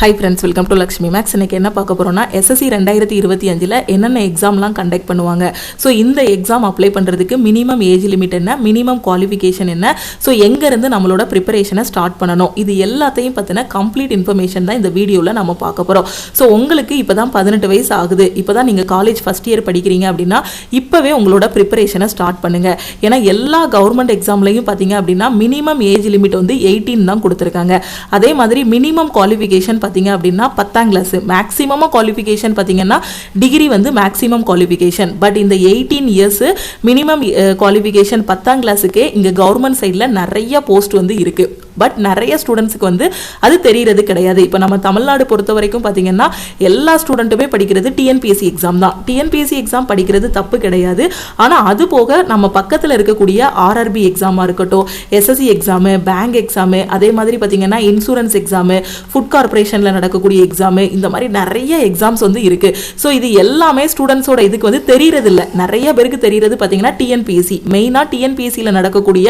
Hi friends, welcome to Lakshmi Max. இன்னைக்கு என்ன பார்க்க போறோம்னா SSC 2025ல என்னென்ன எக்ஸாம்லாம் கண்டக்ட் பண்ணுவாங்க. ஸோ இந்த எக்ஸாம் அப்ளை பண்ணுறதுக்கு மினிமம் ஏஜ் லிமிட் என்ன, மினிமம் குவாலிஃபிகேஷன் என்ன, ஸோ எங்கேருந்து நம்மளோட ப்ரிப்பரேஷனை ஸ்டார்ட் பண்ணணும், இது எல்லாத்தையும் பற்றின கம்ப்ளீட் இன்ஃபர்மேஷன் தான் இந்த வீடியோவில் நம்ம பார்க்க போகிறோம். ஸோ உங்களுக்கு இப்போ தான் 18 வயசு ஆகுது, இப்போ தான் நீங்கள் காலேஜ் ஃபஸ்ட் இயர் படிக்கிறீங்க அப்படின்னா இப்போவே உங்களோட ப்ரிப்பரேஷனை ஸ்டார்ட் பண்ணுங்கள். ஏன்னா எல்லா கவர்மெண்ட் எக்ஸாம்லையும் பார்த்தீங்க அப்படின்னா மினிமம் ஏஜ் லிமிட் வந்து 18 தான் கொடுத்துருக்காங்க. அதே மாதிரி மினிமம் குவாலிஃபிகேஷன் பார்த்தீங்க அப்படின்னா 10ஆம் கிளாஸ், மேக்ஸிமம் குவாலிஃபிகேஷன் பார்த்தீங்கன்னா டிகிரி வந்து மேக்ஸிமம் குவாலிஃபிகேஷன். பட் இந்த 18 இயர்ஸ் மினிமம் குவாலிஃபிகேஷன் 10ஆம் கிளாஸுக்கே இங்கே கவர்மெண்ட் சைடில் நிறைய போஸ்ட் வந்து இருக்கு. பட் நிறைய ஸ்டூடெண்ட்ஸுக்கு வந்து அது தெரியறது கிடையாது. இப்போ நம்ம தமிழ்நாடு பொறுத்த வரைக்கும் பார்த்தீங்கன்னா எல்லா ஸ்டூடெண்ட்டுமே படிக்கிறது டிஎன்பிஎஸ்சி எக்ஸாம் தான். டிஎன்பிஎஸ்சி எக்ஸாம் படிக்கிறது தப்பு கிடையாது. ஆனால் அது போக நம்ம பக்கத்தில் இருக்கக்கூடிய ஆர்ஆர்பி எக்ஸாமாக இருக்கட்டும், எஸ்எஸ்சி எக்ஸாமு, பேங்க் எக்ஸாமு, அதே மாதிரி பார்த்தீங்கன்னா இன்சூரன்ஸ் எக்ஸாமு, ஃபுட் கார்பரேஷனில் நடக்கக்கூடிய எக்ஸாமு, இந்த மாதிரி நிறைய எக்ஸாம்ஸ் வந்து இருக்குது. ஸோ இது எல்லாமே ஸ்டூடெண்ட்ஸோட இதுக்கு வந்து தெரியறது இல்லை. நிறைய பேருக்கு தெரியறது பார்த்தீங்கன்னா டிஎன்பிஎஸ்சி, மெயினாக டிஎன்பிஎஸ்சியில் நடக்கக்கூடிய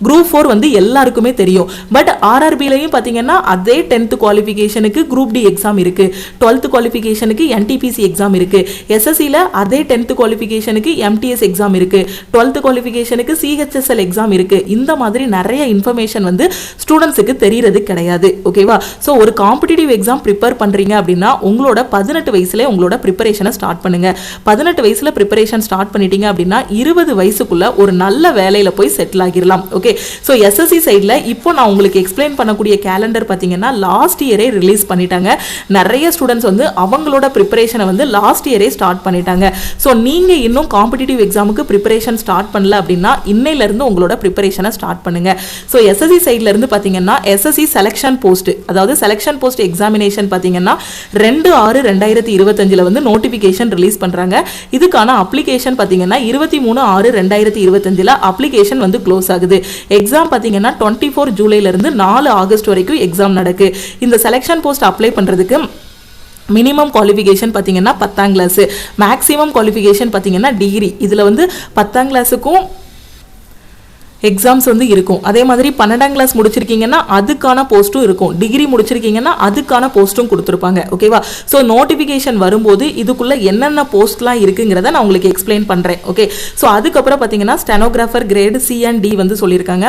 குரூப் 4 வந்து எல்லாருக்குமே தெரியும். பட் ஆர்ஆர்பிலையும் பார்த்தீங்கன்னா அதே 10th குவாலிஃபிகேஷனுக்கு குரூப் டி எக்ஸாம் இருக்கு, 12th குவாலிஃபிகேஷனுக்கு என்டிபிசி எக்ஸாம் இருக்கு, எஸ்எஸ்சியில் அதே 10th குவாலிஃபிகேஷனுக்கு எம்டிஎஸ் எக்ஸாம் இருக்கு, 12th குவாலிஃபிகேஷனுக்கு சிஹெச்எஸ்எல் எக்ஸாம் இருக்கு. இந்த மாதிரி நிறைய இன்ஃபர்மேஷன் வந்து ஸ்டூடெண்ட்ஸுக்கு தெரியறது கிடையாது. ஓகேவா? ஸோ ஒரு காம்படிட்டிவ் எக்ஸாம் ப்ரிப்பேர் பண்றீங்க அப்படின்னா உங்களோட 18 வயசுல உங்களோட ப்ரிப்பரேஷனை ஸ்டார்ட் பண்ணுங்க. 18 வயசுல ப்ரிப்பரேஷன் ஸ்டார்ட் பண்ணிட்டீங்க அப்படின்னா 20 வயசுக்குள்ள ஒரு நல்ல வேலையில போய் செட்டில் ஆகிடலாம். ஓகே, ஸோ எஸ்எஸ்சி சைடில் இப்போ நான் உங்களுக்கு எக்ஸ்பிளைன் பண்ணக்கூடிய கேலண்டர் பார்த்தீங்கன்னா லாஸ்ட் இயரே ரிலீஸ் பண்ணிட்டாங்க. நிறைய ஸ்டூடெண்ட்ஸ் வந்து அவங்களோட ப்ரிப்பரேஷனை வந்து லாஸ்ட் இயரே ஸ்டார்ட் பண்ணிட்டாங்க. ஸோ நீங்கள் இன்னும் காம்படிட்டிவ் எக்ஸாமுக்கு ப்ரிப்பரேஷன் ஸ்டார்ட் பண்ணல அப்படின்னா இன்னையிலேருந்து உங்களோட ப்ரிப்பரேஷனை ஸ்டார்ட் பண்ணுங்க. ஸோ எஸ்எஸ்சி சைட்லேருந்து பார்த்தீங்கன்னா எஸ்எஸ்சி செலெக்ஷன் போஸ்ட், அதாவது செலெக்ஷன் போஸ்ட் எக்ஸாமினேஷன் பார்த்தீங்கன்னா 2/6/2025 வந்து நோட்டிஃபிகேஷன் ரிலீஸ் பண்ணுறாங்க. இதுக்கான அப்ளிகேஷன் பார்த்தீங்கன்னா 23/6/2025 அப்ளிகேஷன் வந்து க்ளோஸ் ஆகுது. எக்ஸாம் பார்த்தீங்கன்னா 24 ஜூலைலேருந்து 4 ஆகஸ்ட் வரைக்கும் எக்ஸாம் நடக்கு. இந்த செலெக்ஷன் போஸ்ட் அப்ளை பண்ணுறதுக்கு மினிமம் குவாலிஃபிகேஷன் பார்த்தீங்கன்னா 10ஆம் கிளாஸ், மேக்ஸிமம் குவாலிஃபிகேஷன் பார்த்தீங்கன்னா டிகிரி. இதில் வந்து 10ஆம் கிளாஸுக்கும் எக்ஸாம்ஸ் வந்து இருக்கும். அதே மாதிரி 12ஆம் கிளாஸ் முடிச்சிருக்கீங்கன்னா அதுக்கான போஸ்ட்டும் இருக்கும், டிகிரி முடிச்சிருக்கீங்கன்னா அதுக்கான போஸ்ட்டும் கொடுத்துருப்பாங்க. ஓகேவா? ஸோ நோட்டிஃபிகேஷன் வரும்போது இதுக்குள்ள என்னென்ன போஸ்ட்லாம் இருக்குங்கிறத நான் உங்களுக்கு எக்ஸ்பிளைன் பண்ணுறேன். ஓகே, ஸோ அதுக்கப்புறம் பார்த்தீங்கன்னா stenographer grade C and D வந்து சொல்லியிருக்காங்க.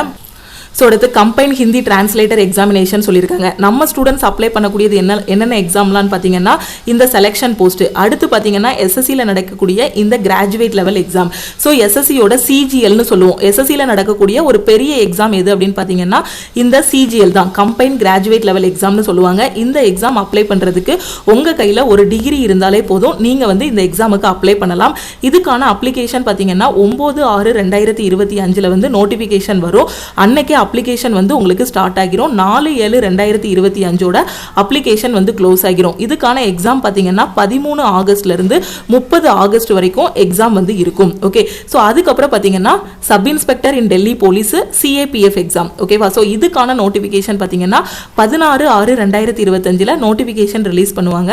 ஸோ அடுத்து கம்பைன் ஹிந்தி டிரான்ஸ்லேட்டர் எக்ஸாமினேஷன் சொல்லியிருக்காங்க. நம்ம ஸ்டூடெண்ட்ஸ் அப்ளை பண்ணக்கூடியது என்னென்ன எக்ஸாம்லான்னு பார்த்தீங்கன்னா இந்த செலெக்ஷன் போஸ்ட், அடுத்து பார்த்தீங்கன்னா எஸ்எஸ்சியில் நடக்கக்கூடிய இந்த கிராஜுவேட் லெவல் எக்ஸாம். ஸோ எஸ்எஸ்சியோட சிஜிஎல்னு சொல்லுவோம். எஸ்எஸ்சியில் நடக்கக்கூடிய ஒரு பெரிய எக்ஸாம் எது அப்படின்னு பார்த்தீங்கன்னா இந்த சிஜிஎல் தான், கம்பைன் கிராஜுவேட் லெவல் எக்ஸாம்னு சொல்லுவாங்க. இந்த எக்ஸாம் அப்ளை பண்ணுறதுக்கு உங்கள் கையில் ஒரு டிகிரி இருந்தாலே போதும், நீங்கள் வந்து இந்த எக்ஸாமுக்கு அப்ளை பண்ணலாம். இதுக்கான அப்ளிகேஷன் பார்த்தீங்கன்னா 9/6/2025 வந்து நோட்டிஃபிகேஷன் வரும். அன்னைக்கே அப்ளிகேஷன் வந்து உங்களுக்கு ஸ்டார்ட் ஆகிரும். 4/7/2025 அப்ளிகேஷன் வந்து க்ளோஸ் ஆகிரும். இதுக்கான எக்ஸாம் பார்த்தீங்கன்னா 13 ஆகஸ்ட்ல இருந்து 30 ஆகஸ்ட் வரைக்கும் எக்ஸாம் வந்து இருக்கும். ஓகே, ஸோ அதுக்கப்புறம் பார்த்தீங்கன்னா சப் இன்ஸ்பெக்டர் இன் டெல்லி போலீஸ் CAPF எக்ஸாம். ஓகேவா? ஸோ இதுக்கான நோட்டிஃபிகேஷன் பார்த்தீங்கன்னா 16/6/2025 நோட்டிஃபிகேஷன் ரிலீஸ் பண்ணுவாங்க.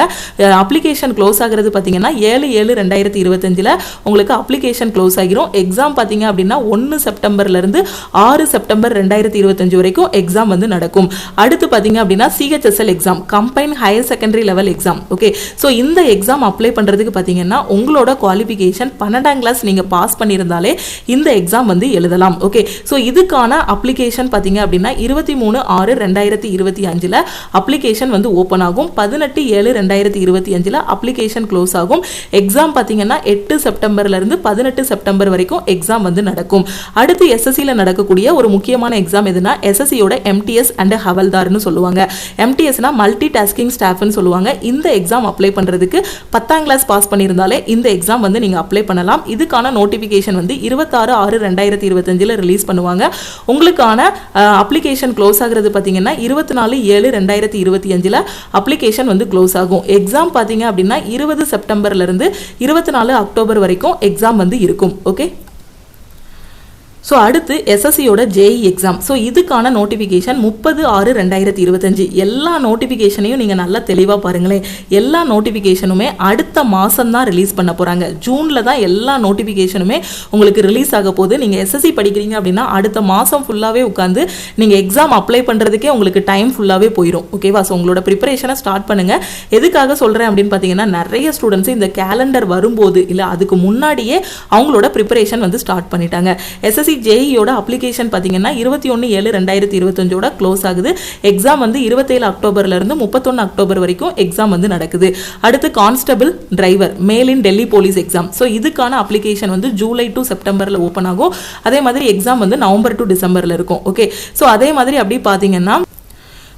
அப்ளிகேஷன் க்ளோஸ் ஆகிறது பார்த்தீங்கன்னா 7/7/2025 உங்களுக்கு அப்ளிகேஷன் க்ளோஸ் ஆகிரும். எக்ஸாம் பார்த்தீங்க அப்படின்னா 1 செப்டம்பர்ல இருந்து 6 செப்டம்பர் 2025 வரைக்கும் எக்ஸாம் வந்து நடக்கும். அடுத்து பார்த்தீங்க அப்படின்னா CHSL exam, combine higher secondary level exam. Okay, so இந்த எக்ஸாம் அப்ளை பண்ணுறதுக்கு பார்த்தீங்கன்னா உங்களோட குவாலிஃபிகேஷன் 12ஆம் கிளாஸ் நீங்கள் பாஸ் பண்ணியிருந்தாலே இந்த எக்ஸாம் வந்து எழுதலாம். ஓகே, ஸோ இதுக்கான அப்ளிகேஷன் பார்த்தீங்க அப்படின்னா 23/6/2025 அப்ளிகேஷன் வந்து ஓப்பன் ஆகும். 18/7/2025 அப்ளிகேஷன் க்ளோஸ் ஆகும். எக்ஸாம் பார்த்தீங்கன்னா 8 செப்டம்பர்ல இருந்து 18 செப்டம்பர் வரைக்கும் எக்ஸாம் வந்து நடக்கும். அடுத்து எஸ்எஸ்சியில் நடக்கக்கூடிய ஒரு முக்கியமான எக்ஸாம் எதுனா எஸ்எஸ்சியோட MTS அண்ட் ஹவல்தார்னு சொல்லுவாங்க. MTSனா மல்டி டாஸ்கிங் ஸ்டாஃப்னு சொல்லுவாங்க. இந்த எக்ஸாம் அப்ளை பண்ணுறதுக்கு 10ஆம் கிளாஸ் பாஸ் பண்ணியிருந்தாலே இந்த எக்ஸாம் வந்து நீங்கள் அப்ளை பண்ணலாம். இதுக்கான நோட்டிஃபிகேஷன் வந்து 26/6/2025 ரிலீஸ் பண்ணுவாங்க. உங்களுக்கான அப்ளிகேஷன் க்ளோஸ் ஆகிறது பார்த்தீங்கன்னா 24/7/2025 அப்ளிகேஷன் வந்து க்ளோஸ் ஆகும். எக்ஸாம் பார்த்தீங்க அப்படின்னா 20 செப்டம்பர்ல இருந்து 24 அக்டோபர் வரைக்கும் எக்ஸாம் வந்து இருக்கும். ஓகே, ஸோ அடுத்து எஸ்எஸ்சியோட ஜேஇ எக்ஸாம். ஸோ இதுக்கான நோட்டிஃபிகேஷன் 30/6/2025. எல்லா நோட்டிஃபிகேஷனையும் நீங்கள் நல்லா தெளிவாக பாருங்களேன். எல்லா நோட்டிஃபிகேஷனுமே அடுத்த மாதம் தான் ரிலீஸ் பண்ண போகிறாங்க. ஜூனில் தான் எல்லா நோட்டிஃபிகேஷனுமே உங்களுக்கு ரிலீஸ் ஆக போகுது. நீங்கள் எஸ்எஸ்சி படிக்கிறீங்க அப்படின்னா அடுத்த மாதம் ஃபுல்லாகவே உட்காந்து நீங்கள் எக்ஸாம் அப்ளை பண்ணுறதுக்கே உங்களுக்கு டைம் ஃபுல்லாகவே போயிடும். ஓகேவா? ஸோ உங்களோட ப்ரிப்பரேஷனை ஸ்டார்ட் பண்ணுங்கள். எதுக்காக சொல்கிறேன் அப்படின்னு பார்த்தீங்கன்னா, நிறைய ஸ்டூடெண்ட்ஸ் இந்த கேலண்டர் வரும்போது இல்லை அதுக்கு முன்னாடியே அவங்களோட ப்ரிப்பரேஷன் வந்து ஸ்டார்ட் பண்ணிட்டாங்க. எஸ்எஸ்சி ஜேஇயோட அப்ளிகேஷன் பார்த்தீங்கன்னா 21/7/2025 க்ளோஸ் ஆகுது. எக்ஸாம் வந்து 27 அக்டோபர்லேருந்து 31 அக்டோபர் வரைக்கும் எக்ஸாம் வந்து நடக்குது. அடுத்து கான்ஸ்டபிள் டிரைவர் மேல் இன் டெல்லி போலீஸ் எக்ஸாம். ஸோ இதுக்கான அப்ளிகேஷன் வந்து ஜூலை டு செப்டம்பரில் ஓப்பன் ஆகும். அதே மாதிரி எக்ஸாம் வந்து நவம்பர் டு டிசம்பரில் இருக்கும். ஓகே, ஸோ அதே மாதிரி அப்படி பார்த்தீங்கன்னா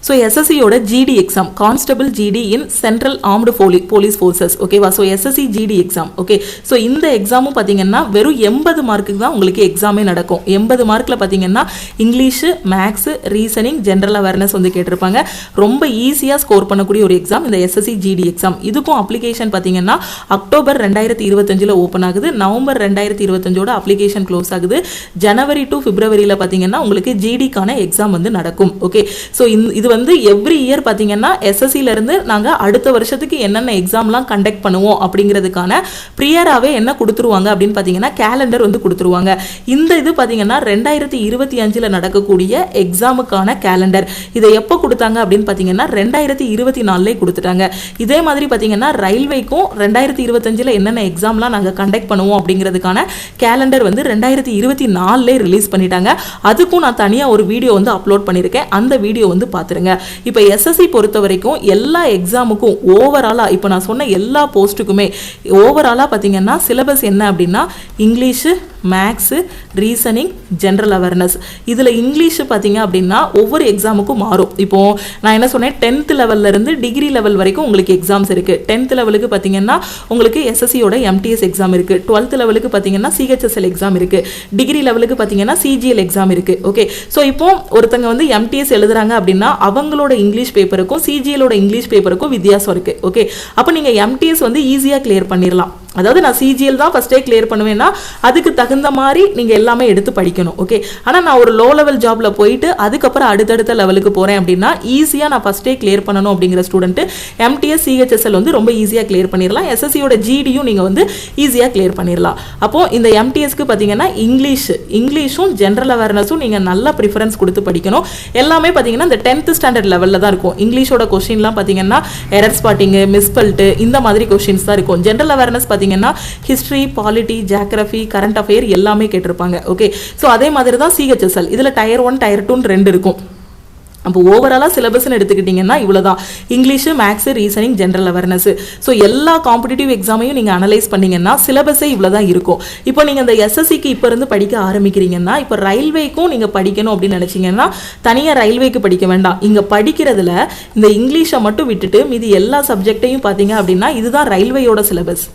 ஸோ எஸ்எஸ்சியோட GD exam, constable GD in central armed police forces. ஓகேவா? So SSC GD exam. Okay, so இந்த எக்ஸாமும் பார்த்தீங்கன்னா வெறும் 80 மார்க்குக்கு தான் உங்களுக்கு எக்ஸாமே நடக்கும். 80 மார்க்கில் பார்த்தீங்கன்னா English, maths, reasoning, general awareness வந்து கேட்டிருப்பாங்க. ரொம்ப ஈஸியாக ஸ்கோர் பண்ணக்கூடிய ஒரு எக்ஸாம் இந்த எஸ்எஸ்சி ஜிடி எக்ஸாம். இதுக்கும் அப்ளிகேஷன் பார்த்தீங்கன்னா அக்டோபர் 2025 ஓப்பன் ஆகுது. நவம்பர் 2025 அப்ளிகேஷன் க்ளோஸ் ஆகுது. ஜனவரி டு பிப்ரவரியில் பார்த்தீங்கன்னா உங்களுக்கு ஜிடிக்கான எக்ஸாம் வந்து நடக்கும். ஓகே, ஸோ இது வந்து எவ்ரி இயர் பார்த்தீங்கன்னா எஸ்எஸ்சில இருந்து நாங்கள் அடுத்த வருஷத்துக்கு என்னென்ன எக்ஸாம்லாம் கண்டக்ட் பண்ணுவோம் அப்படிங்கிறதுக்கான ப்ரியராகவே என்ன கொடுத்துருவாங்க அப்படின்னு பார்த்தீங்கன்னா கேலண்டர் வந்து கொடுத்துருவாங்க. இந்த இது பார்த்தீங்கன்னா 2025 நடக்கக்கூடிய எக்ஸாமுக்கான கேலண்டர். இதை எப்போ கொடுத்தாங்க அப்படின்னு பார்த்தீங்கன்னா 2024 கொடுத்துட்டாங்க. இதே மாதிரி பார்த்தீங்கன்னா ரயில்வேக்கும் 2025 என்னென்ன எக்ஸாம்லாம் நாங்கள் கண்டக்ட் பண்ணுவோம் அப்படிங்கிறதுக்கான கேலண்டர் வந்து 2024 ரிலீஸ் பண்ணிட்டாங்க. அதுக்கும் நான் தனியாக ஒரு வீடியோ வந்து அப்லோட் பண்ணியிருக்கேன். அந்த வீடியோ வந்து பார்த்துருங்க. இப்போ எஸ்எஸ்சி பொறுத்த வரைக்கும் எல்லா எக்ஸாமுக்கும் ஓவராலாக இப்போ நான் சொன்ன எல்லா போஸ்ட்டுக்குமே ஓவராலாக பார்த்தீங்கன்னா சிலபஸ் என்ன அப்படின்னா English, maths, reasoning, general awareness. இதில் இங்கிலீஷு பார்த்தீங்க அப்படின்னா ஒவ்வொரு எக்ஸாமுக்கும் மாறும். இப்போது நான் என்ன சொன்னேன், 10th லெவல்லேருந்து டிகிரி லெவல் வரைக்கும் உங்களுக்கு எக்ஸாம்ஸ் இருக்குது. 10th லெவலுக்கு பார்த்தீங்கன்னா உங்களுக்கு எஸ்எஸ்சியோட எம்டிஎஸ் எக்ஸாம் இருக்குது. 12th லெவலுக்கு பார்த்தீங்கன்னா சிஹெச்எஸ்எல் எக்ஸாம் இருக்குது. டிகிரி லெவலுக்கு பார்த்தீங்கன்னா சிஜிஎல் எக்ஸாம் இருக்குது. ஓகே, ஸோ இப்போ ஒருத்தங்க வந்து எம்டிஎஸ் எழுதுறாங்க அப்படின்னா அவங்களோட இங்கிலீஷ் பேப்பருக்கும் சிஜிஎலோட இங்கிலீஷ் பேப்பருக்கும் வித்தியாசம் இருக்குது. ஓகே, அப்போ நீங்கள் எம்டிஎஸ் வந்து ஈஸியாக கிளியர் பண்ணிடலாம். அதாவது நான் சிஜிஎல் தான் ஃபஸ்ட்டே கிளியர் பண்ணுவேன்னா அதுக்கு தகுந்த மாதிரி நீங்கள் எல்லாமே எடுத்து படிக்கணும். ஓகே, ஆனால் நான் ஒரு லோ லெவல் ஜாபில் போயிட்டு அதுக்கப்புறம் அடுத்தடுத்த லெவலுக்கு போகிறேன் அப்படின்னா ஈஸியாக நான் ஃபஸ்ட்டே கிளியர் பண்ணணும் அப்படிங்கிற ஸ்டூடெண்ட்டு எம்டிஎஸ், சிஹெச்எஸ்எல் வந்து ரொம்ப ஈஸியாக கிளியர் பண்ணிடலாம். எஸ்எஸ்சியோட ஜிடியும் நீங்கள் வந்து ஈஸியாக கிளியர் பண்ணிடலாம். அப்போது இந்த எம்டிஎஸ்க்கு பார்த்தீங்கன்னா இங்கிலீஷும் ஜென்ரல் அவேர்னஸும் நீங்கள் நல்லா ப்ரிஃபரன்ஸ் கொடுத்து படிக்கணும். எல்லாமே பார்த்தீங்கன்னா இந்த 10th ஸ்டாண்டர்ட் லெவலில் தான் இருக்கும். இங்கிலீஷோட கொஸ்டின்லாம் பார்த்தீங்கன்னா எரர் ஸ்பாட்டிங்கு, மிஸ்பல்ட்டு இந்த மாதிரி கொஸ்டின்ஸ் தான் இருக்கும். ஜென்ரல் அவேர்னஸ் பார்த்தீங்கன்னா history, polity, geography, current affair எல்லாமே கேட்டிருப்பாங்க. ஓகே, ஸோ அதே மாதிரி தான் சிஹெச்எஸ்எல். இதில் டயர் 1, டயர் 2 2 இருக்கும். அப்போ ஓவராலாக சிலபஸ்ன்னு எடுத்துக்கிட்டிங்கன்னா இவ்வளோதான். English, maths, reasoning, general awareness. So எல்லா காம்படிட்டிவ் எக்ஸாமையும் நீங்கள் அனலைஸ் பண்ணிங்கன்னா சிலபஸே இவ்வளோ தான் இருக்கும். இப்போ நீங்கள் இந்த எஸ்எஸ்சிக்கு இப்போ இருந்து படிக்க ஆரம்பிக்கிறீங்கன்னா இப்போ ரயில்வேக்கும் நீங்கள் படிக்கணும் அப்படின்னு நினச்சிங்கன்னா தனியாக ரயில்வேக்கு படிக்க வேண்டாம். இங்கே படிக்கிறதுல இந்த இங்கிலீஷை மட்டும் விட்டுட்டு மீதி எல்லா சப்ஜெக்டையும் பார்த்தீங்க அப்படின்னா இதுதான் ரயில்வேயோட சிலபஸ்.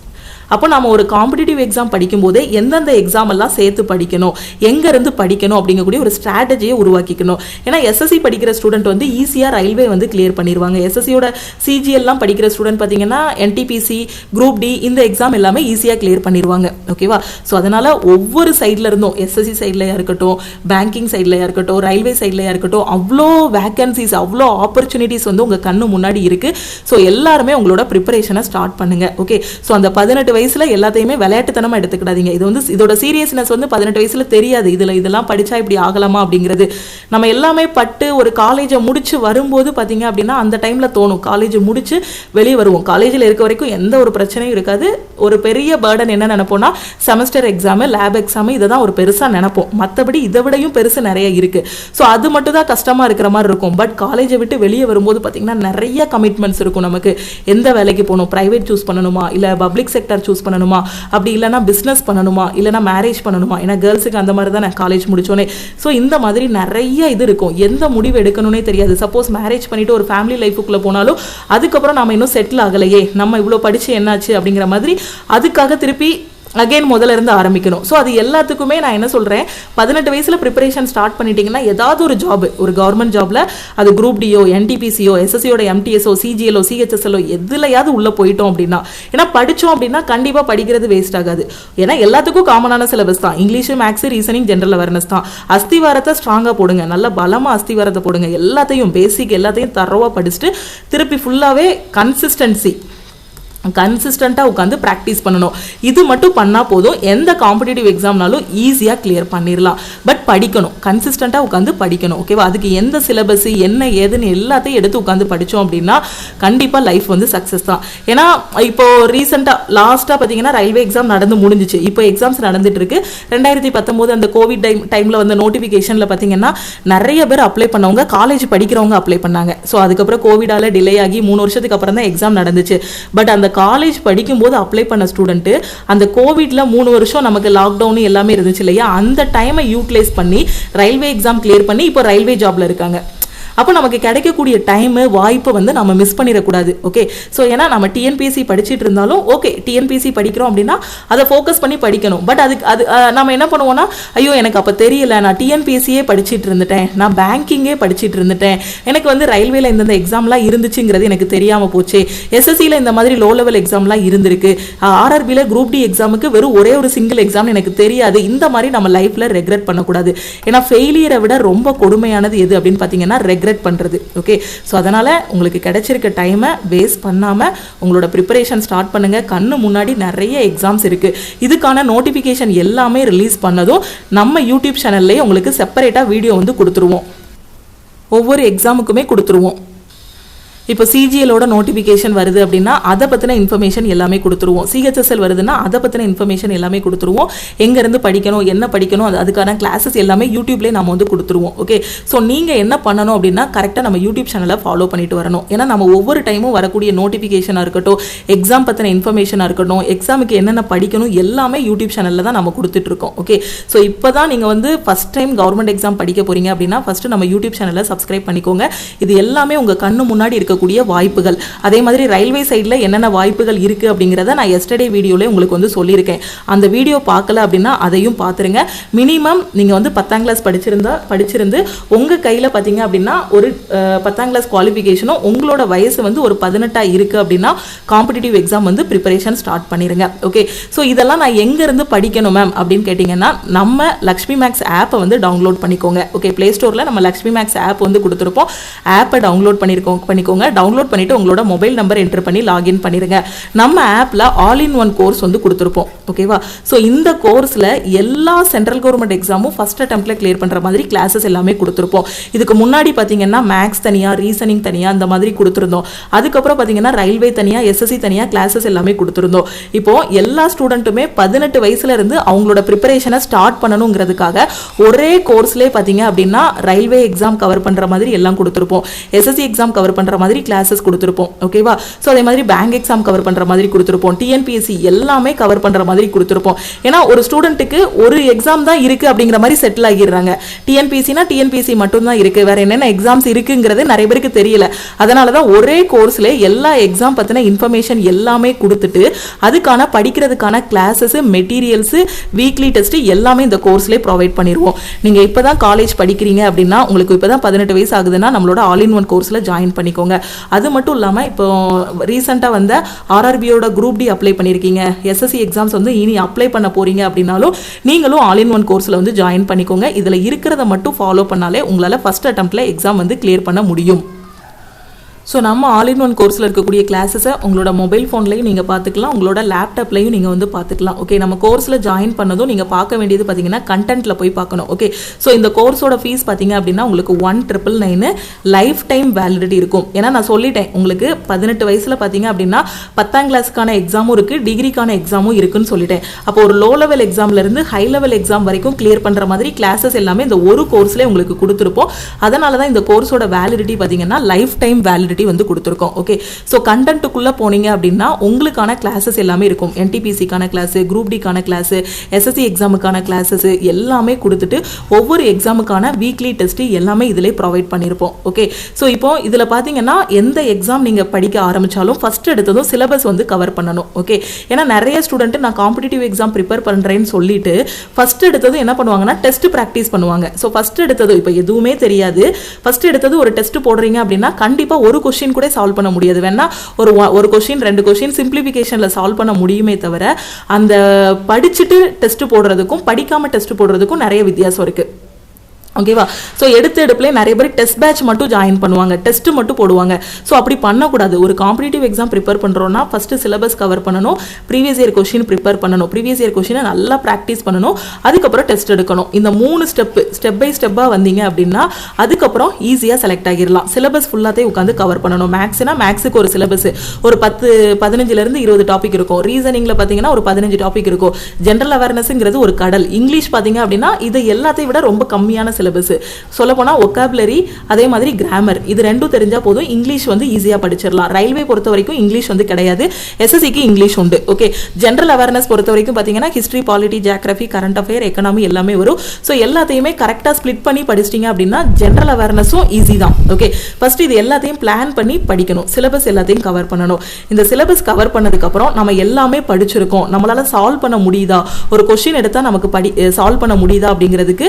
அப்போ நம்ம ஒரு காம்படிட்டிவ் எக்ஸாம் படிக்கும்போதே எந்தெந்த எக்ஸாம் எல்லாம் சேர்த்து படிக்கணும், எங்கேருந்து படிக்கணும் அப்படிங்கக்கூடிய ஒரு ஸ்ட்ராட்டஜியை உருவாக்கிக்கணும். ஏன்னா எஸ்எஸ்சி படிக்கிற ஸ்டூடெண்ட் வந்து ஈஸியாக ரயில்வே வந்து கிளியர் பண்ணிடுவாங்க. எஸ்எஸ்சியோட சிஜிஎல்லாம் படிக்கிற ஸ்டூடெண்ட் பார்த்தீங்கன்னா என்டிபிசி, குரூப் டி இந்த எக்ஸாம் எல்லாமே ஈஸியாக கிளியர் பண்ணிடுவாங்க. ஓகேவா? ஸோ அதனால் ஒவ்வொரு சைடில் இருந்தும் எஸ்எஸ்சி சைட்லையாக இருக்கட்டும், பேங்கிங் சைட்லையாக இருக்கட்டும், ரயில்வே சைட்லையாக இருக்கட்டும் அவ்வளோ வேக்கன்சிஸ், அவ்வளோ ஆப்பர்ச்சுனிட்டிஸ் வந்து உங்கள் கண்ணு முன்னாடி இருக்குது. ஸோ எல்லாருமே உங்களோட ப்ரிப்பரேஷனை ஸ்டார்ட் பண்ணுங்கள். ஓகே, ஸோ அந்த 18 வயசுல எல்லாத்தையுமே விளையாட்டுத்தனமா எடுத்துக்கிடாதீங்க. இது வந்து இதோட சீரியஸ்னஸ் வந்து 18 வயசுல தெரியாது. இதெல்லாம் படிச்சா இப்படி ஆகலாமா அப்படிங்கிறது. நம்ம எல்லாமே பட்டு ஒரு காலேஜை முடிச்சு வரும்போது பார்த்தீங்க அப்படின்னா அந்த டைம்ல தோணும், காலேஜ் முடிச்சு வெளியே வருவோம், காலேஜில் இருக்க வரைக்கும் எந்த ஒரு பிரச்சனையும் இருக்காது. ஒரு பெரிய பேர்டன் என்ன நினைப்போம்னா செமஸ்டர் எக்ஸாமு, லேப் எக்ஸாமு இதை தான் ஒரு பெருசாக நினைப்போம். மற்றபடி இதை விடையும் பெருசு நிறைய இருக்கு. ஸோ அது மட்டும் தான் கஷ்டமா இருக்கிற மாதிரி இருக்கும். பட் காலேஜை விட்டு வெளியே வரும்போது பார்த்தீங்கன்னா நிறைய கமிட்மெண்ட்ஸ் இருக்கும். நமக்கு எந்த வேலைக்கு போகணும், பிரைவேட் சூஸ் பண்ணணுமா, இல்லை பப்ளிக் செக்டர் சூஸ் பண்ணணுமா, அப்படி இல்லைனா பிஸ்னஸ் பண்ணணுமா, இல்லைனா மேரேஜ் பண்ணணுமா. ஏன்னா கேர்ள்ஸுக்கு அந்த மாதிரி தான் நான் காலேஜ் முடிச்சோன்னே. ஸோ இந்த மாதிரி நிறைய இது இருக்கும். எந்த முடிவு எடுக்கணும்னே தெரியாது. சப்போஸ் மேரேஜ் பண்ணிட்டு ஒரு ஃபேமிலி லைஃபுக்குள்ளே போனாலும் அதுக்கப்புறம் நம்ம இன்னும் செட்டில் ஆகலையே, நம்ம இவ்வளோ படித்து என்னாச்சு அப்படிங்கிற மாதிரி அதுக்காக திருப்பி அகைன் முதல்ல இருந்து ஆரம்பிக்கணும். ஸோ அது எல்லாத்துக்குமே நான் என்ன சொல்கிறேன், 18 வயசில் ப்ரிப்பரேஷன் ஸ்டார்ட் பண்ணிட்டீங்கன்னா ஏதாவது ஒரு ஜாப், ஒரு கவர்மெண்ட் ஜாபில் அது குரூப் டியோ, என்டிபிசியோ, எஸ்எஸ்சியோட எம்டிஎஸ்ஓ, சிஜிஎல்ஓ, சிஹெச்எஸ்எல்ஓ எதுலையாவது உள்ளே போயிட்டோம் அப்படின்னா, ஏன்னா படித்தோம் அப்படின்னா கண்டிப்பாக படிக்கிறது வேஸ்ட் ஆகாது. ஏன்னா எல்லாத்துக்கும் காமனான சிலபஸ் தான், English, maths, reasoning, general awareness தான். அஸ்திவாரத்தை ஸ்ட்ராங்காக போடுங்க, நல்ல பலமாக அஸ்திவாரத்தை போடுங்க, எல்லாத்தையும் பேசிக் எல்லாத்தையும் தரவாக படிச்சுட்டு திருப்பி ஃபுல்லாகவே கன்சிஸ்டண்ட்டாக உட்காந்து ப்ராக்டிஸ் பண்ணணும். இது மட்டும் பண்ணால் போதும், எந்த காம்படிட்டிவ் எக்ஸாம்னாலும் ஈஸியாக கிளியர் பண்ணிடலாம். பட் படிக்கணும், கன்சிஸ்டண்ட்டாக உட்காந்து படிக்கணும். ஓகேவா? அதுக்கு எந்த சிலபஸ் என்ன ஏதுன்னு எல்லாத்தையும் எடுத்து உட்காந்து படித்தோம் அப்படின்னா கண்டிப்பாக லைஃப் வந்து சக்ஸஸ் தான். ஏன்னா இப்போ லாஸ்ட்டாக பார்த்தீங்கன்னா ரயில்வே எக்ஸாம் நடந்து முடிஞ்சிச்சு, இப்போ எக்ஸாம்ஸ் நடந்துட்டு இருக்கு. 2019 அந்த கோவிட் டைமில் வந்து நோட்டிஃபிகேஷனில் பார்த்தீங்கன்னா நிறைய பேர் அப்ளை பண்ணவங்க, காலேஜ் படிக்கிறவங்க அப்ளை பண்ணாங்க. ஸோ அதுக்கப்புறம் கோவிடால் டிலே ஆகி 3 வருஷத்துக்கு அப்புறம் தான் எக்ஸாம் நடந்துச்சு. பட் அந்த காலேஜ் படிக்கும்போது அப்ளை பண்ண ஸ்டூடெண்ட் அந்த கோவிட்ல 3 வருஷம் நமக்கு லாக்டவுன் எல்லாமே இருந்துச்சு இல்லையா, அந்த டைமை யூட்டிலைஸ் பண்ணி ரயில்வே எக்ஸாம் கிளியர் பண்ணி இப்போ ரயில்வே ஜாப்ல இருக்காங்க. அப்போ நமக்கு கிடைக்கக்கூடிய டைமு வாய்ப்பை வந்து நம்ம மிஸ் பண்ணிடக்கூடாது. ஓகே, ஸோ ஏன்னா நம்ம டிஎன்பிஎஸ்சி படிச்சுட்டு இருந்தாலும் ஓகே, டிஎன்பிஎஸ்சி படிக்கிறோம் அப்படின்னா அதை ஃபோக்கஸ் பண்ணி படிக்கணும். பட் அது நம்ம என்ன பண்ணுவோம்னா, ஐயோ எனக்கு அப்போ தெரியல, நான் டிஎன்பிஎஸ்சியே படிச்சுட்டு இருந்துட்டேன், நான் பேங்கிங்கே படிச்சுட்டு இருந்துட்டேன், எனக்கு வந்து ரயில்வேல இந்தந்த எக்ஸாம்லாம் இருந்துச்சுங்கிறது எனக்கு தெரியாமல் போச்சு, எஸ்எஸ்சியில் இந்த மாதிரி லோ லெவல் எக்ஸாம்லாம் இருந்திருக்கு, ஆர்ஆர்பியில் குரூப் டி எக்ஸாமுக்கு வெறும் ஒரே ஒரு சிங்கிள் எக்ஸாம் எனக்கு தெரியாது. இந்த மாதிரி நம்ம லைஃப்பில் ரெக்ரெட் பண்ணக்கூடாது. ஏன்னா ஃபெயிலியரை விட ரொம்ப கொடுமையானது எது அப்படின்னு பார்த்தீங்கன்னா ரெக்ரெட் பண்றது. ஓகே, ஸோ அதனால உங்களுக்கு கிடைச்சிருக்க டைமை வேஸ்ட் பண்ணாம உங்களோட ப்ரிப்பரேஷன் ஸ்டார்ட் பண்ணுங்க. கண்ணு முன்னாடி நிறைய எக்ஸாம்ஸ் இருக்கு. இதுக்கான நோட்டிஃபிகேஷன் எல்லாமே ரிலீஸ் பண்ணதும் நம்ம யூடியூப் சேனல்லே உங்களுக்கு செப்பரேட்டா வீடியோ வந்து கொடுத்துருவோம், ஒவ்வொரு எக்ஸாமுக்குமே கொடுத்துருவோம். இப்போ சிஜிஎலோட நோட்டிஃபிகேஷன் வருது அப்படின்னா அதை பற்றின இன்ஃபர்மேஷன் எல்லாமே கொடுத்துருவோம். சிஹெச்எஸ்எல் வருதுன்னா அதை பற்றின இன்ஃபர்மேஷன் எல்லாமே கொடுத்துருவோம். எங்கேருந்து படிக்கணும், என்ன படிக்கணும், அதுக்கான கிளாஸஸ் எல்லாமே யூடியூப்லேயே நம்ம வந்து கொடுத்துருவோம். ஓகே, ஸோ நீங்கள் என்ன பண்ணணும் அப்படின்னா கரெக்டாக நம்ம யூடியூப் சேனலை ஃபாலோ பண்ணிட்டு வரணும். ஏன்னா நம்ம ஒவ்வொரு டைமும் வரக்கூடிய நோட்டிஃபிகேஷனாக இருக்கட்டும், எக்ஸாம் பற்றின இன்ஃபர்மேஷனாக இருக்கட்டும், எக்ஸாமுக்கு என்னென்ன படிக்கணும் எல்லாமே யூடியூப் சேனலில் தான் நம்ம கொடுத்துட்ருக்கோம். ஓகே, ஸோ இப்போ தான் நீங்கள் வந்து ஃபஸ்ட் டைம் கவர்மெண்ட் எக்ஸாம் படிக்க போகிறீங்க அப்படின்னா ஃபஸ்ட்டு நம்ம யூடியூப் சேனலை சப்ஸ்கிரைப் பண்ணிக்கோங்க. இது எல்லாமே உங்கள் கண்ணு முன்னாடி இருக்க வாய்ப்புகள். அதே மாதிரி ரயில்வே சைடில் என்னென்ன வாய்ப்புகள் இருக்கு அப்படிங்கிறத நான் எஸ்டர்டே வீடியோல உங்களுக்கு வந்து சொல்லியிருக்கேன். அந்த வீடியோ பார்க்கல அப்படின்னா அதையும் பார்த்துருங்க. மினிமம் நீங்கள் வந்து 10ஆம் கிளாஸ் படிச்சிருந்து உங்கள் கையில் பார்த்தீங்க அப்படின்னா ஒரு 10ஆம் கிளாஸ் குவாலிஃபிகேஷனும் உங்களோட வயசு வந்து ஒரு 18 இருக்கு அப்படின்னா காம்படிட்டிவ் எக்ஸாம் வந்து ப்ரிப்பரேஷன் ஸ்டார்ட் பண்ணிருங்க. ஓகே, ஸோ இதெல்லாம் நான் எங்கேருந்து படிக்கணும் மேம் அப்படின்னு கேட்டிங்கன்னா நம்ம லக்ஷ்மி மேக்ஸ் ஆப்பை வந்து டவுன்லோட் பண்ணிக்கோங்க. ஓகே, ப்ளே ஸ்டோரில் நம்ம லக்ஷ்மி மேக்ஸ் ஆப் வந்து கொடுத்துருப்போம். ஆப்பை டவுன்லோட் பண்ணிக்கோங்க. டவுன்லோட் பண்ணிட்டு உங்களோட மொபைல் நம்பர் என்டர் பண்ணி லாகின் பண்ணிருங்க. நம்ம ஆப்ல ஆல் இன் ஒன் கோர்ஸ் வந்து கொடுத்துருப்போம். ஓகேவா? ஸோ இந்த கோர்ஸ்ல எல்லா சென்ட்ரல் கவர்மெண்ட் எக்ஸாமும் ஃபர்ஸ்ட் அட்டெம்ப்ட்ல கிளியர் பண்ற மாதிரி கிளாஸஸ் எல்லாமே கொடுத்துருப்போம். இதுக்கு முன்னாடி பாத்தீங்கன்னா மேக்ஸ் தனியா, ரீசனிங் தனியா அந்த மாதிரி கொடுத்துருந்தோம். அதுக்கப்புறம் பாத்தீங்கன்னா ரயில்வே தனியா, எஸ்எஸ்சி தனியா கிளாஸஸ் எல்லாமே கொடுத்துருந்தோம். இப்போ எல்லா ஸ்டூடெண்ட்டுமே 18 வயசுல இருந்து அவங்களோட ப்ரிப்பரேஷனை ஸ்டார்ட் பண்ணணுங்கிறதுக்காக ஒரே கோர்ஸ்லேயே பாத்தீங்க அப்படின்னா ரயில்வே எக்ஸாம் கவர் பண்ற மாதிரி எல்லாம் கொடுத்துருப்போம், எஸ்எஸ்சி எக்ஸாம் கவர் பண்ற மாதிரி கிளாஸஸ் கொடுத்துருப்போம். ஓகேவா? ஸோ அதே மாதிரி பேங்க் எக்ஸாம் கவர் பண்ற மாதிரி கொடுத்துருப்போம், டிஎன்பிஎஸ்சி எல்லாமே கவர் பண்ற மாதிரி கொடுத்துருப்போம். ஏன்னா ஒரு ஸ்டூடெண்ட்டுக்கு ஒரு எக்ஸாம் தான் இருக்கு அப்படிங்கிற மாதிரி செட்டில் ஆகிடுறாங்க. டிஎன்பிஎஸ்சினா டிஎன்பிஎஸ்சி மட்டும் தான் இருக்கு, வேற என்னென்ன எக்ஸாம்ஸ் இருக்குங்கிறது நிறைய பேருக்கு தெரியல. அதனால தான் ஒரே கோர்ஸ்ல எல்லா எக்ஸாம் பத்தின இன்ஃபர்மேஷன் எல்லாமே கொடுத்துட்டு அதுக்கான படிக்கிறதுக்கான கிளாஸஸ், மெட்டீரியல்ஸ், வீக்லி டெஸ்ட் எல்லாமே இந்த கோர்ஸ்லேயே ப்ரொவைட் பண்ணிடுவோம். நீங்க இப்பதான் காலேஜ் படிக்கிறீங்க அப்படின்னா, உங்களுக்கு இப்பதான் 18 வயசு ஆகுதுன்னா நம்மளோட ஆல் இன் ஒன் கோர்ஸ்ல ஜாயின் பண்ணிக்கோங்க. அது மட்டும் இல்லாமல் இப்போ ரீசெண்டாக வந்த ஆர்ஆர்பியோட குரூப் டி அப்ளை பண்ணியிருக்கீங்க, எஸ்எஸ்சி எக்ஸாம்ஸ் வந்து இனி அப்ளை பண்ண போறீங்க அப்படின்னாலும் நீங்களும் ஆல் இன் ஒன் கோர்ஸில் வந்து ஜாயின் பண்ணிக்கோங்க. இதில் இருக்கிறத மட்டும் ஃபாலோ பண்ணாலே உங்களால் ஃபர்ஸ்ட் அட்டெம்ப்ட்ல எக்ஸாம் வந்து கிளியர் பண்ண முடியும். ஸோ நம்ம ஆல் இன் ஒன் கோர்ஸில் இருக்கக்கூடிய கிளாஸஸை உங்களோட மொபைல் ஃபோன்லையும் நீங்கள் பார்த்துக்கலாம், உங்களோட லேப்டாப்லையும் நீங்கள் வந்து பார்த்துக்கலாம். ஓகே, நம்ம கோர்ஸில் ஜாயின் பண்ணதும் நீங்கள் பார்க்க வேண்டியது பார்த்தீங்கன்னா கண்டென்ட்டில் போய் பார்க்கணும். ஓகே, ஸோ இந்த கோர்ஸோட ஃபீஸ் பார்த்தீங்க அப்படின்னா உங்களுக்கு 1999 லைஃப் டைம் வேலிடிட்டி இருக்கும். ஏன்னா நான் சொல்லிட்டேன் உங்களுக்கு 18 வயசில் பார்த்தீங்க அப்படின்னா 10ஆம் கிளாஸுக்கான எக்ஸாமும் இருக்குது, டிகிரிக்கான எக்ஸாமும் இருக்குன்னு சொல்லிட்டேன். அப்போ ஒரு லோ லெவல் எக்ஸாம்லேருந்து ஹை லெவல் எக்ஸாம் வரைக்கும் கிளியர் பண்ணுற மாதிரி கிளாஸஸ் எல்லாமே இந்த ஒரு கோர்ஸ்லேயே உங்களுக்கு கொடுத்துருப்போம். அதனால தான் இந்த கோர்ஸோட வேலிடிட்டி பார்த்தீங்கன்னா லைஃப் டைம் வேலிடிட்டி ஆல்ரெடி வந்து கொடுத்துருக்கோம். ஓகே, ஸோ கண்டென்ட்டுக்குள்ளே போனீங்க அப்படின்னா உங்களுக்கான கிளாஸஸ் எல்லாமே இருக்கும். NTPCக்கான கிளாஸு, குரூப் டிக்கான கிளாஸு, SSC எக்ஸாமுக்கான கிளாஸஸ் எல்லாமே கொடுத்துட்டு ஒவ்வொரு எக்ஸாமுக்கான வீக்லி டெஸ்ட் எல்லாமே இதிலே ப்ரொவைட் பண்ணியிருப்போம். ஓகே, ஸோ இப்போ இதில் பார்த்தீங்கன்னா எந்த எக்ஸாம் நீங்கள் படிக்க ஆரம்பித்தாலும் ஃபஸ்ட் எடுத்ததும் சிலபஸ் வந்து கவர் பண்ணணும். ஓகே, ஏன்னா நிறைய ஸ்டூடெண்ட் நான் காம்படிட்டிவ் எக்ஸாம் ப்ரிப்பேர் பண்ணுறேன்னு சொல்லிட்டு ஃபஸ்ட் எடுத்தது என்ன பண்ணுவாங்கன்னா டெஸ்ட் ப்ராக்டிஸ் பண்ணுவாங்க. ஸோ ஃபஸ்ட் எடுத்தது இப்போ எதுவுமே தெரியாது, ஃபஸ்ட் எடுத்தது ஒரு டெஸ்ட் போடுறீங்க அப்படின்னா கண்டிப்பாக ஒரு கொஸ்டின் கூட சால்வ் பண்ண முடியாது. வேணா ஒரு கொஸ்டின் 2 கொஸ்டின் சிம்பிளிஃபிகேஷனில் சால்வ் பண்ண முடியுமே தவிர அந்த படிச்சுட்டு டெஸ்ட் போடுறதுக்கும் படிக்காமல் டெஸ்ட் போடுறதுக்கும் நிறைய வித்தியாசம் இருக்குது. ஓகேவா? ஸோ எடுப்புலேயே நிறைய பேர் டெஸ்ட் பேட்ச் மட்டும் ஜாயின் பண்ணுவாங்க, டெஸ்ட் மட்டும் போடுவாங்க. ஸோ அப்படி பண்ணக்கூடாது. ஒரு காம்படிட்டிவ் எக்ஸாம் ப்ரிப்பேர் பண்ணுறோன்னா ஃபஸ்ட்டு சிலபஸ் கவர் பண்ணணும், ப்ரீவியஸ் இயர் கொஸ்டின் ப்ரிப்பேர் பண்ணணும், ப்ரீவியஸ் இயர் கொஸ்டினை நல்லா ப்ராக்டிஸ் பண்ணணும், அதுக்கப்புறம் டெஸ்ட் எடுக்கணும். இந்த 3 ஸ்டெப் பை ஸ்டெப்பாக வந்தீங்க அப்படின்னா அதுக்கப்புறம் ஈஸியாக செலக்ட் ஆகிடலாம். சிலபஸ் ஃபுல்லாகவே உட்காந்து கவர் பண்ணணும். மேக்ஸ்னா மேக்ஸுக்கு ஒரு சிலபஸ் ஒரு 15 20 டாபிக் இருக்கும். ரீசனிங்கில் பார்த்தீங்கன்னா ஒரு 15 டாபிக் இருக்கும். ஜென்ரல் அவேர்னஸ்ங்கிறது ஒரு கடல். இங்கிலீஷ் பார்த்தீங்க அப்படின்னா இது எல்லாத்தையும் விட ரொம்ப கம்மியான சிலபஸ். சொல்ல போனா ஒகாபுலரி அதே மாதிரி கிராமர் இது ரெண்டும் தெரிஞ்சா போதும், இங்கிலீஷ் வந்து ஈஸியா படிச்சிடலாம். ரயில்வே பொறுத்த வரைக்கும் இங்கிலீஷ் வந்து கிடையாது, SSCக்கு இங்கிலீஷ் உண்டு. ஓகே, ஜெனரல் அவேர்னஸ் பொறுத்த வரைக்கும் பாத்தீங்கன்னா history, polity, geography, current affair, economy எல்லாமே வரும். ஸோ எல்லாத்தையுமே கரெக்டா ஸ்பிளிட் பண்ணி படிச்சிட்டீங்க அப்படின்னா ஜெனரல் அவேர்னஸும் ஈஸி தான். ஓகே, ஃபர்ஸ்ட் இது எல்லாத்தையும் பிளான் பண்ணி படிக்கணும், சிலபஸ் எல்லாத்தையும் கவர் பண்ணணும். இந்த சிலபஸ் கவர் பண்ணதுக்கு அப்புறம் நம்ம எல்லாமே படிச்சிருக்கோம், நம்மளால சால்வ் பண்ண முடியுதா, ஒரு கொஸ்டின் எடுத்தா நமக்கு சால்வ் பண்ண முடியுதா அப்படிங்கிறதுக்கு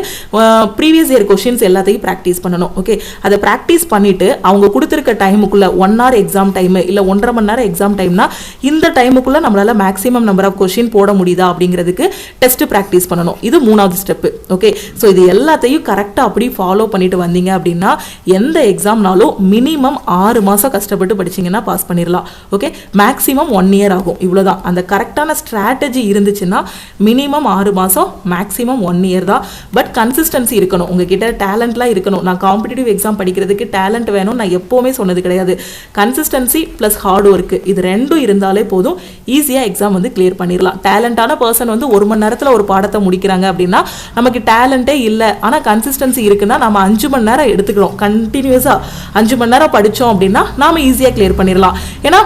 ப்ரீவியஸ் இயர் கொஸ்டின்ஸ் எல்லாத்தையும் பிராக்டிஸ் பண்ணணும். ஓகே, அதை பிராக்டிஸ் பண்ணிட்டு அவங்க கொடுத்திருக்க டைமுக்குள்ள 1 hour எக்ஸாம் டைம் இல்ல 1.5 மணி நேரம் எக்ஸாம் டைம்னா இந்த டைமுக்குள்ள நம்மளால மேக்ஸிமம் நம்பர் ஆஃப் கொஸ்டின் போட முடியுதா அப்படிங்கிறதுக்கு டெஸ்ட் பிராக்டிஸ் பண்ணணும். இது 3வது ஸ்டெப். ஓகே, ஸோ இது எல்லாத்தையும் கரெக்டா அப்படி ஃபாலோ பண்ணிட்டு வந்தீங்க அப்படின்னா எந்த எக்ஸாம்னாலும் மினிமம் 6 மாசம் கஷ்டப்பட்டு படிச்சீங்கன்னா பாஸ் பண்ணிடலாம். ஓகே, மேக்ஸிமம் 1 year ஆகும். இவ்வளவுதான். அந்த கரெக்டான ஸ்ட்ராட்டஜி இருந்துச்சுன்னா மினிமம் 6 மாசம், மேக்ஸிமம் 1 year தான். பட் கன்சிஸ்டன்சி இருக்கணும், உங்ககிட்ட டேலண்ட்லாம் இருக்கணும். நான் காம்படிட்டிவ் எக்ஸாம் படிக்கிறதுக்கு டேலண்ட் வேணும் நான் எப்போவுமே சொன்னது கிடையாது. கன்சிஸ்டன்சி ப்ளஸ் ஹார்ட் ஒர்க் இது ரெண்டும் இருந்தாலே போதும், ஈஸியாக எக்ஸாம் வந்து கிளியர் பண்ணிடலாம். டேலண்டான பர்சன் வந்து 1 மணி நேரத்தில் ஒரு பாடத்தை முடிக்கிறாங்க அப்படின்னா நமக்கு டேலண்டே இல்லை, ஆனால் கன்சிஸ்டன்சி இருக்குன்னா நம்ம 5 மணி நேரம் எடுத்துக்கிறோம், கண்டினியூஸாக 5 மணி நேரம் படித்தோம் அப்படின்னா நாம ஈஸியாக கிளியர் பண்ணிடலாம். ஏன்னா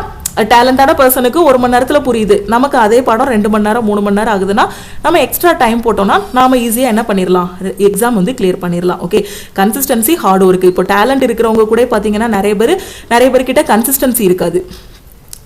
டேலண்டான பர்சனுக்கு 1 மணி நேரத்தில் புரியுது, நமக்கு அதே பாடம் 2 மணி நேரம் 3 மணி நேரம் ஆகுதுன்னா நம்ம எக்ஸ்ட்ரா டைம் போட்டோம்னா நாம ஈஸியாக என்ன பண்ணிடலாம், எக்ஸாம் வந்து கிளியர் பண்ணிடலாம். Okay, consistency hard work. இப்போ டேலண்ட் இருக்கிறவங்க கூட பார்த்தீங்கன்னா நிறைய பேர்கிட்ட கன்சிஸ்டன்சி இருக்காது.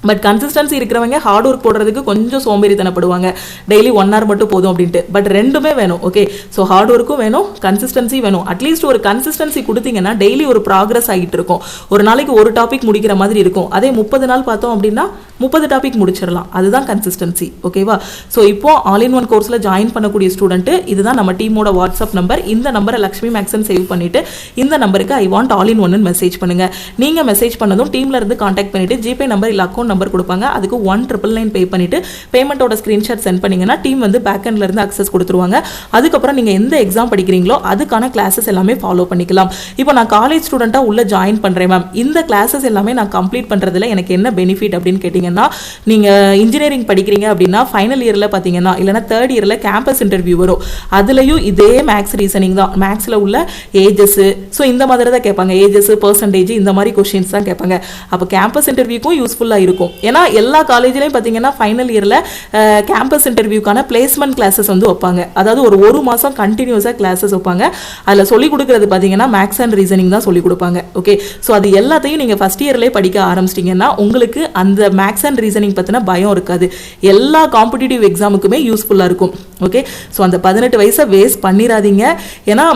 பட் கன்சிஸ்டன்சி இருக்கிறவங்க ஹார்ட் ஒர்க் போடுறதுக்கு கொஞ்சம் சோம்பேறித்தனப்படுவாங்க, டெய்லி 1 hour மட்டும் போதும் அப்படின்ட்டு. பட் ரெண்டுமே வேணும். ஓகே, ஸோ ஹார்ட் ஒர்க்கும் வேணும், கன்சிஸ்டன்சி வேணும். அட்லீஸ்ட் ஒரு கன்சிஸ்டன்சி கொடுத்தீங்கன்னா டெய்லி ஒரு ப்ராக்ரஸ் ஆகிட்டு இருக்கும். ஒரு நாளைக்கு ஒரு டாபிக் முடிக்கிற மாதிரி இருக்கும். அதே 30 நாள் பார்த்தோம் அப்படின்னா 30 டாபிக் முடிச்சிடலாம். அதுதான் கன்சிஸ்டன்சி. ஓகேவா? ஸோ இப்போ ஆல் இன் ஒன் கோர்ஸில் ஜாயின் பண்ணக்கூடிய ஸ்டூடெண்ட் இதுதான் நம்ம டீமோட வாட்ஸ்அப் நம்பர். இந்த நம்பரை லக்ஷ்மி மேக்ஸன் சேவ் பண்ணிட்டு இந்த நம்பருக்கு ஐ வாண்ட் ஆல் இன் ஒன்னு மெசேஜ் பண்ணுங்க. நீங்க மெசேஜ் பண்ணதும் டீம்ல இருந்து கான்டாக்ட் பண்ணிட்டு ஜிபே நம்பர் இல்லை அக்கௌண்ட் நம்பர் கொடுப்பாங்க. அதுக்கு 1999 பே பண்ணிட்டு பேமெண்ட்டோட ஸ்கிரீன்ஷாட் சென்ட் பண்ணீங்கன்னா டீம் வந்து பேக் எண்ட்ல இருந்து அக்சஸ் கொடுத்துருவாங்க. அதுக்கப்புறம் நீங்க எந்த எக்ஸாம் படிக்கிறீங்களோ அதுக்கான கிளாஸஸ் எல்லாமே ஃபாலோ பண்ணிக்கலாம். இப்போ நான் காலேஜ் ஸ்டூடெண்டா உள்ள ஜாயின் பண்றேன் மேம், இந்த கிளாஸஸ் எல்லாமே நான் கம்ப்ளீட் பண்றதுல எனக்கு என்ன பெனிஃபிட் அப்படின்னு கேட்டீங்கன்னா, நீங்க இன்ஜினியரிங் படிக்கிறீங்க அப்படின்னா ஃபைனல் இயர்ல பாத்தீங்கன்னா இல்லைன்னா 3rd இயர்ல கேம்பஸ் இன்டர்வியூ வரும். அதுலயும் இதே மேக்ஸ் ரீசனிங் தான். மேக்ஸ்ல உள்ள ஏஜஸ் ஸோ இந்த மாதிரி தான் கேட்பாங்க, ஏஜஸ் பர்சன்டேஜ் இந்த மாதிரி கொஸ்டின்ஸ் தான் கேட்பாங்க. அப்போ கேம்பஸ் இன்டர்வியூக்கும் யூஸ்ஃபுல்லா இருக்கும். ஏன்னா எல்லா காலேஜ்லயும் பாத்தீங்கன்னா ஃபைனல் இயர்ல கேம்பஸ் இன்டர்வியூக்கான பிளேஸ்மெண்ட் கிளாஸஸ் வந்து வைப்பாங்க. அதாவது ஒரு மாசம் கண்டினியூஸா கிளாஸஸ் வைப்பாங்க. அதுல சொல்லி கொடுக்கறது பாத்தீங்கன்னா மேக்ஸ் அண்ட் ரீசனிங் தான் சொல்லி கொடுப்பாங்க. ஓகே, ஸோ அது எல்லாத்தையும் நீங்க ஃபர்ஸ்ட் இயர்லேயே படிக்க ஆரம்பிச்சிட்டீங்கன்னா உங்களுக்கு அந்த மேக்ஸ் அண்ட் ரீசனிங் பத்தின பயம் இருக்காது. எல்லா காம்படிட்டிவ் எக்ஸாமுக்குமே யூஸ்ஃபுல்லா இருக்கும். ஓகே, ஸோ அந்த 18 வயசை வேஸ்ட் பண்ணிடாதீங்க. ஏன்னா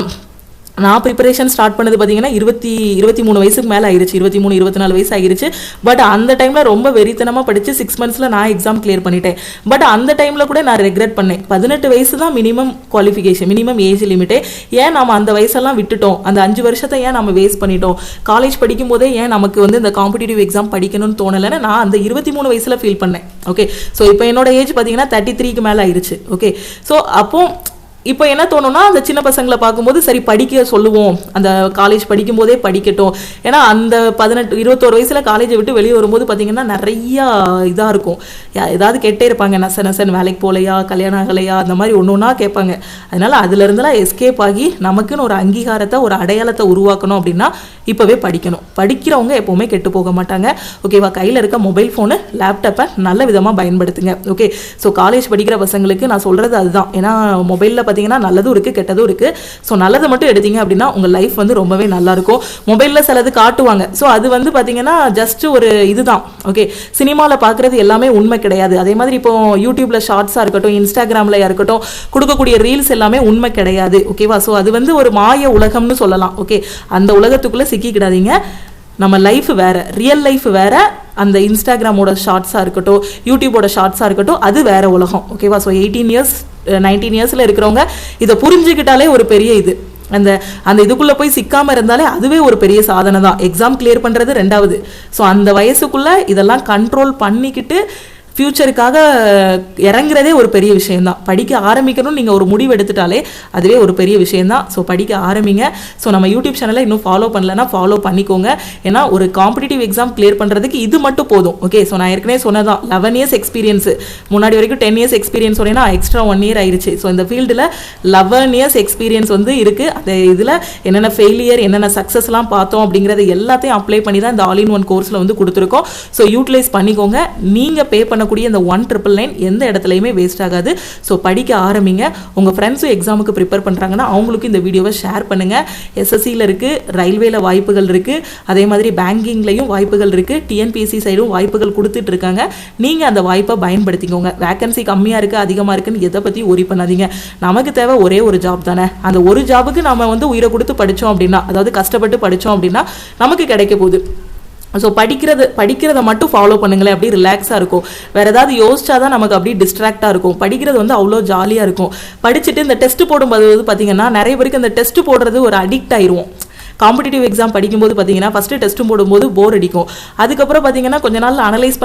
நான் ப்ரிப்பரேஷன் ஸ்டார்ட் பண்ணது பார்த்தீங்கன்னா 23 வயசுக்கு மேலே ஆயிடுச்சு, 23-24 வயசு ஆகிருச்சு. பட் அந்த டைமில் ரொம்ப வெறித்தனமாக படித்து 6 months நான் எக்ஸாம் கிளியர் பண்ணிட்டேன். பட் அந்த டைமில் கூட நான் ரெக்ரெட் பண்ணேன். 18 வயசு தான் மினிமம் குவாலிஃபிகேஷன், மினிமம் ஏஜ் லிமிட்டே. ஏன் நம்ம அந்த வயசெல்லாம் விட்டுட்டோம், அந்த 5 வருஷத்தை ஏன் நம்ம வேஸ்ட் பண்ணிட்டோம், காலேஜ் படிக்கும் போதே ஏன் நமக்கு வந்து இந்த காம்படிட்டிவ் எக்ஸாம் படிக்கணும்னு தோணலைன்னு நான் அந்த 23 வயசில் ஃபீல் பண்ணேன். ஓகே, ஸோ இப்போ என்னோட ஏஜ் பார்த்தீங்கன்னா 33க்கு மேலே ஆயிடுச்சு. ஓகே, ஸோ அப்போ இப்போ என்ன தோணும்னா அந்த சின்ன பசங்களை பார்க்கும்போது சரி படிக்க சொல்லுவோம், அந்த காலேஜ் படிக்கும் போதே படிக்கட்டும். ஏன்னா அந்த 18-21 வயசுல காலேஜை விட்டு வெளியே வரும்போது பார்த்தீங்கன்னா நிறையா இதாக இருக்கும். ஏதாவது கேட்டே இருப்பாங்க, நசன் வேலைக்கு போகலையா, கல்யாணம் ஆகலையா, அந்த மாதிரி ஒன்று ஒன்றா கேட்பாங்க. அதனால அதுலேருந்துலாம் எஸ்கேப் ஆகி நமக்குன்னு ஒரு அங்கீகாரத்தை ஒரு அடையாளத்தை உருவாக்கணும் அப்படின்னா இப்போவே படிக்கணும். படிக்கிறவங்க எப்போவுமே கெட்டு போக மாட்டாங்க. ஓகேவா? கையில் இருக்க மொபைல் ஃபோனு லேப்டாப்பை நல்ல விதமாக பயன்படுத்துங்க. ஓகே, ஸோ காலேஜ் படிக்கிற பசங்களுக்கு நான் சொல்கிறது அதுதான். ஏன்னா மொபைலில் பார்த்தீங்கன்னா நல்லதும் இருக்குது கெட்டதும் இருக்குது. ஸோ நல்லதை மட்டும் எடுத்தீங்க அப்படின்னா உங்கள் லைஃப் வந்து ரொம்பவே நல்லாயிருக்கும். மொபைலில் சிலது காட்டுவாங்க, ஸோ அது வந்து பார்த்தீங்கன்னா ஜஸ்ட் ஒரு இதுதான். ஓகே, சினிமாவில் பார்க்குறது எல்லாமே உண்மை கிடையாது. அதே மாதிரி இப்போ யூடியூப்பில் ஷார்ட்ஸாக இருக்கட்டும், இன்ஸ்டாகிராமில் இருக்கட்டும், கொடுக்கக்கூடிய ரீல்ஸ் எல்லாமே உண்மை கிடையாது. ஓகேவா? ஸோ அது வந்து ஒரு மாய உலகம்னு சொல்லலாம். ஓகே, அந்த உலகத்துக்குள்ளே சிக்கிக்கிடாதீங்க. நம்ம லைஃப் வேறு, ரியல் லைஃப் வேறு. அந்த இன்ஸ்டாகிராமோட ஷார்ட்ஸாக இருக்கட்டும், யூடியூபோட ஷார்ட்ஸாக இருக்கட்டும், அது வேறு உலகம். ஓகேவா? ஸோ 18 இயர்ஸ் 19 இயர்ஸில் இருக்கிறவங்க இதை புரிஞ்சுக்கிட்டாலே ஒரு பெரிய இது. அந்த இதுக்குள்ளே போய் சிக்காமல் இருந்தாலே அதுவே ஒரு பெரிய சாதனை தான். எக்ஸாம் கிளியர் பண்ணுறது ரெண்டாவது. ஸோ அந்த வயசுக்குள்ளே இதெல்லாம் கண்ட்ரோல் பண்ணிக்கிட்டு ஃப்யூச்சருக்காக இறங்குறதே ஒரு பெரிய விஷயந்தான். படிக்க ஆரம்பிக்கணும்னு நீங்கள் ஒரு முடிவு எடுத்துட்டாலே அதுவே ஒரு பெரிய விஷயந்தான். ஸோ படிக்க ஆரம்பிங்க. ஸோ நம்ம யூடியூப் சேனலை இன்னும் ஃபாலோ பண்ணலன்னா ஃபாலோ பண்ணிக்கோங்க. ஏன்னா ஒரு காம்படிட்டிவ் எக்ஸாம் கிளியர் பண்ணுறதுக்கு இது மட்டும் போதும். ஓகே, ஸோ நான் ஏற்கனவே சொன்னதான் 11 இயர்ஸ் எக்ஸ்பீரியன்ஸு. முன்னாடி வரைக்கும் 10 இயர்ஸ் எக்ஸ்பீரியன்ஸ் சொன்னேன்னா எக்ஸ்ட்ரா 1 இயர் ஆயிடுச்சு. ஸோ இந்த ஃபீல்டில் 11 இயர்ஸ் எக்ஸ்பீரியன்ஸ் வந்து இருக்குது. அந்த இதில் என்னென்ன ஃபெயிலியர் என்னென்ன சக்ஸஸ்லாம் பார்த்தோம் அப்படிங்கிறது எல்லாத்தையும் அப்ளை பண்ணி தான் இந்த ஆல் இன் ஒன் கோர்ஸில் வந்து கொடுத்துருக்கோம். ஸோ யூட்டிலைஸ் பண்ணிக்கோங்க. நீங்கள் பே பண்ண இந்த 1999 எந்த இடத்துலையுமே வேஸ்ட் ஆகாது. ஸோ படிக்க ஆரம்பிங்க. உங்கள் ஃப்ரெண்ட்ஸும் எக்ஸாமுக்கு ப்ரிப்பேர் பண்ணுறாங்கன்னா அவங்களுக்கு இந்த வீடியோவை ஷேர் பண்ணுங்கள். எஸ்எஸ்சியில் இருக்குது, ரயில்வேல வாய்ப்புகள் இருக்குது, அதே மாதிரி பேங்கிங்லையும் வாய்ப்புகள் இருக்குது, டிஎன்பிஎஸ்சி சைடும் வாய்ப்புகள் கொடுத்துட்டு இருக்காங்க. நீங்கள் அந்த வாய்ப்பை பயன்படுத்திக்கோங்க. வேகன்சி கம்மியாக இருக்குது அதிகமாக இருக்குன்னு எதை பற்றி ஒரி பண்ணாதீங்க. நமக்கு தேவை ஒரே ஒரு ஜாப் தானே. அந்த ஒரு ஜாபுக்கு நம்ம வந்து உயிரை கொடுத்து படித்தோம் அப்படின்னா, அதாவது கஷ்டப்பட்டு படித்தோம் அப்படின்னா நமக்கு கிடைக்க போகுது. ஸோ படிக்கிறத மட்டும் ஃபாலோ பண்ணுங்களேன், அப்படி ரிலாக்ஸாக இருக்கும். வேறு ஏதாவது யோசிச்சா தான் நமக்கு அப்படி டிஸ்ட்ராக்டாக இருக்கும். படிக்கிறது வந்து அவ்வளோ ஜாலியாக இருக்கும். படிச்சுட்டு இந்த டெஸ்ட் போடும்போது பார்த்தீங்கன்னா நிறைய பேருக்கு இந்த டெஸ்ட் போடுறது ஒரு அடிக்ட் ஆயிடுவோம். காம்படிட்டிவ் எக்ஸாம் படிக்கும்போது பார்த்தீங்கன்னா ஃபஸ்ட்டு டெஸ்ட்டும் போடும்போது போர் அடிக்கும். அதுக்கப்புறம் பார்த்தீங்கன்னா கொஞ்ச நாள் அனலைஸ்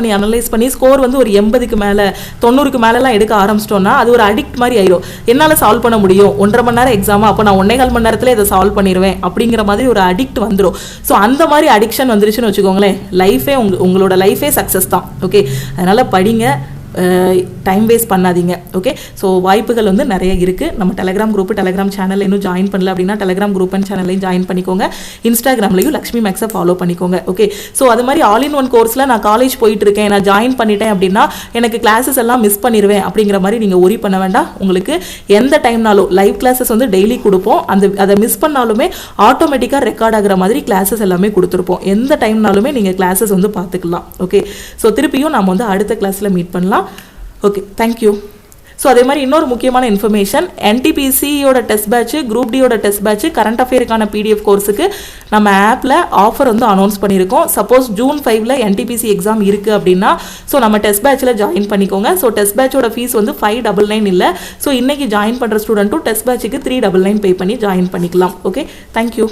பண்ணி ஸ்கோர் வந்து ஒரு 80க்கு மேலே 90க்கு மேலெலாம் எடுக்க ஆரம்பிச்சிட்டோன்னா அது ஒரு அடிக்ட் மாதிரி ஆயிடும். என்னால் சால்வ் பண்ண முடியும், 1.5 மணி நேரம் எக்ஸாமா, அப்போ நான் 1.25 மணி நேரத்தில் இதை சால்வ் பண்ணிடுவேன் அப்படிங்கிற மாதிரி ஒரு அடிக்ட் வந்துடும். ஸோ அந்த மாதிரி அடிக்ஷன் வந்துருச்சுன்னு வச்சுக்கோங்களேன், லைஃபே உங்களோட லைஃபே சக்ஸஸ் தான். ஓகே, அதனால் படிங்க, டைம் வேஸ்ட் பண்ணாதீங்க. ஓகே, ஸோ வாய்ப்புகள் வந்து நிறைய இருக்குது. நம்ம டெலகிராம் சேனலில் இன்னும் ஜாயின் பண்ணல அப்படின்னா டெலகிராம் குரூப் அண்ட் சேனல்லையும் ஜாயின் பண்ணிக்கோங்க. இன்ஸ்டாகிராம்லையும் லக்ஷ்மி மேக்ஸை ஃபாலோ பண்ணிக்கோங்க. ஓகே, ஸோ அது மாதிரி ஆல் இன் ஒன் கோர்ஸில் நான் காலேஜ் போயிட்டு இருக்கேன், நான் ஜாயின் பண்ணிட்டேன் அப்படின்னா எனக்கு கிளாஸஸ் எல்லாம் மிஸ் பண்ணிடுவேன் அப்படிங்கிற மாதிரி நீங்கள் ஒரி பண்ண வேண்டாம். உங்களுக்கு எந்த டைம்னாலும் லைவ் கிளாஸஸ் வந்து டெய்லி கொடுப்போம். அதை மிஸ் பண்ணாலுமே ஆட்டோமேட்டிக்காக ரெக்கார்ட் ஆகிற மாதிரி கிளாஸஸ் எல்லாமே கொடுத்துருப்போம். எந்த டைம்னாலுமே நீங்கள் கிளாஸஸ் வந்து பார்த்துக்கலாம். ஓகே, ஸோ திருப்பியும் நம்ம வந்து அடுத்த கிளாஸில் மீட் பண்ணலாம். Okay, thank you. ஸோ அதே மாதிரி இன்னொரு முக்கியமான இன்ஃபர்மேஷன், என்டிபிசியோட டெஸ்ட் பேட்ச், குரூப் டியோட டெஸ்ட் பேட்ச், கரண்ட் அஃபேருக்கான பிடிஎஃப் கோர்ஸுக்கு நம்ம ஆப்பில் ஆஃபர் வந்து அனௌன்ஸ் பண்ணியிருக்கோம். சப்போஸ் June 5 என்டிபிசி எக்ஸாம் இருக்குது அப்படின்னா ஸோ நம்ம டெஸ்ட் பேட்சில் ஜாயின் பண்ணிக்கோங்க. ஸோ டெஸ்ட் பேட்சோட ஃபீஸ் வந்து 599 இல்லை. ஸோ இன்றைக்கி ஜாயின் பண்ணுற ஸ்டூடெண்ட்டும் டெஸ்ட் பேட்சுக்கு 399 பே பண்ணி ஜாயின் பண்ணிக்கலாம். Okay, thank you.